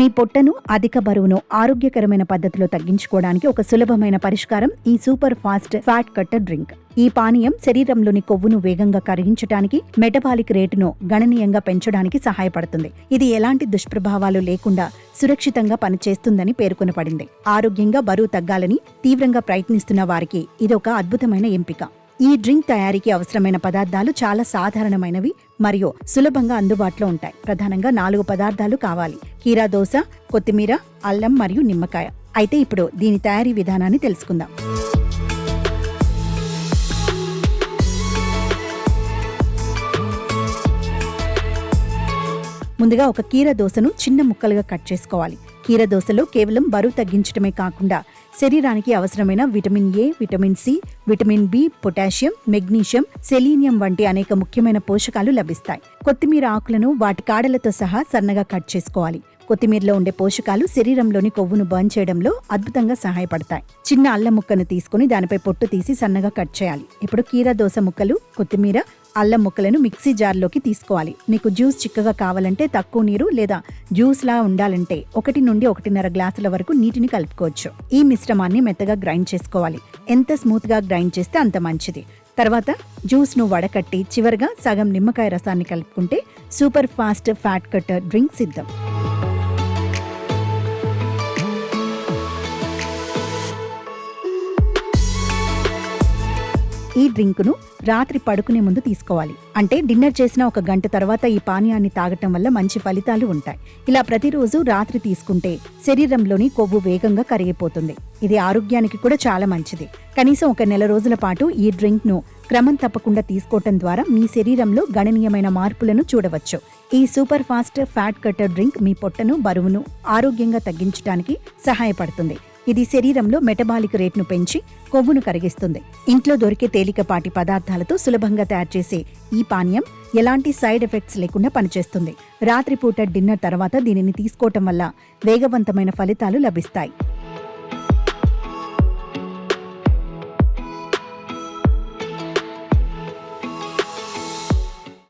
మీ పొట్టను, అధిక బరువును ఆరోగ్యకరమైన పద్ధతిలో తగ్గించుకోవడానికి ఒక సులభమైన పరిష్కారం ఈ super fast fat cutter drink. ఈ పానీయం శరీరంలోని కొవ్వును వేగంగా కరిగించడానికి, మెటబాలిక్ రేటును గణనీయంగా పెంచడానికి సహాయపడుతుంది. ఇది ఎలాంటి దుష్ప్రభావాలు లేకుండా సురక్షితంగా పనిచేస్తుందని పేర్కొనబడింది. ఆరోగ్యంగా బరువు తగ్గాలని తీవ్రంగా ప్రయత్నిస్తున్న వారికి ఇదొక అద్భుతమైన ఎంపిక. ఈ డ్రింక్ తయారీకి అవసరమైన పదార్థాలు చాలా సాధారణమైనవి మరియు సులభంగా అందుబాటులో ఉంటాయి. ప్రధానంగా 4 పదార్థాలు కావాలి: కీరా దోస, కొత్తిమీర, అల్లం మరియు నిమ్మకాయ. అయితే ఇప్పుడు దీని తయారీ విధానాన్ని తెలుసుకుందాం. ముందుగా ఒక కీర దోసను చిన్న ముక్కలుగా కట్ చేసుకోవాలి. కీర దోసలో కేవలం బరువు తగ్గించడమే కాకుండా శరీరానికి అవసరమైన vitamin A, vitamin C, vitamin B, potassium, magnesium, selenium వంటి అనేక ముఖ్యమైన పోషకాలు లభిస్తాయి. కొత్తిమీర ఆకులను వాటి కాడలతో సహా సన్నగా కట్ చేసుకోవాలి. కొత్తిమీరలో ఉండే పోషకాలు శరీరంలోని కొవ్వును బర్న్ చేయడంలో అద్భుతంగా సహాయపడతాయి. చిన్న అల్లం ముక్కను తీసుకుని దానిపై పొట్టు తీసి సన్నగా కట్ చేయాలి. ఇప్పుడు కీర దోస ముక్కలు, కొత్తిమీర, అల్లం ముక్కలను మిక్సీ జార్లోకి తీసుకోవాలి. మీకు జ్యూస్ చిక్కగా కావాలంటే తక్కువ నీరు లేదా జ్యూస్లా ఉండాలంటే 1 నుండి 1.5 గ్లాసుల వరకు నీటిని కలుపుకోవచ్చు. ఈ మిశ్రమాన్ని మెత్తగా గ్రైండ్ చేసుకోవాలి. ఎంత స్మూత్గా గ్రైండ్ చేస్తే అంత మంచిది. తర్వాత జ్యూస్ను వడకట్టి చివరగా సగం నిమ్మకాయ రసాన్ని కలుపుకుంటే super fast fat cutter drink సిద్ధం. ఈ డ్రింకును రాత్రి పడుకునే ముందు తీసుకోవాలి. అంటే డిన్నర్ చేసిన 1 గంట తర్వాత ఈ పానీయాన్ని తాగటం వల్ల మంచి ఫలితాలు ఉంటాయి. ఇలా ప్రతిరోజు రాత్రి తీసుకుంటే శరీరంలోని కొవ్వు వేగంగా కరిగిపోతుంది. ఇది ఆరోగ్యానికి కూడా చాలా మంచిది. కనీసం 1 నెల రోజుల పాటు ఈ డ్రింక్ను క్రమం తప్పకుండా తీసుకోవటం ద్వారా మీ శరీరంలో గణనీయమైన మార్పులను చూడవచ్చు. ఈ super fast fat cutter drink మీ పొట్టను, బరువును ఆరోగ్యంగా తగ్గించడానికి సహాయపడుతుంది. ఇది శరీరంలో మెటబాలిక్ రేట్ను పెంచి కొవ్వును కరిగిస్తుంది. ఇంట్లో దొరికే తేలికపాటి పదార్థాలతో సులభంగా తయారు చేసే ఈ పానీయం ఎలాంటి సైడ్ ఎఫెక్ట్స్ లేకుండా పనిచేస్తుంది. రాత్రిపూట డిన్నర్ తర్వాత దీనిని తీసుకోవటం వల్ల వేగవంతమైన ఫలితాలు లభిస్తాయి.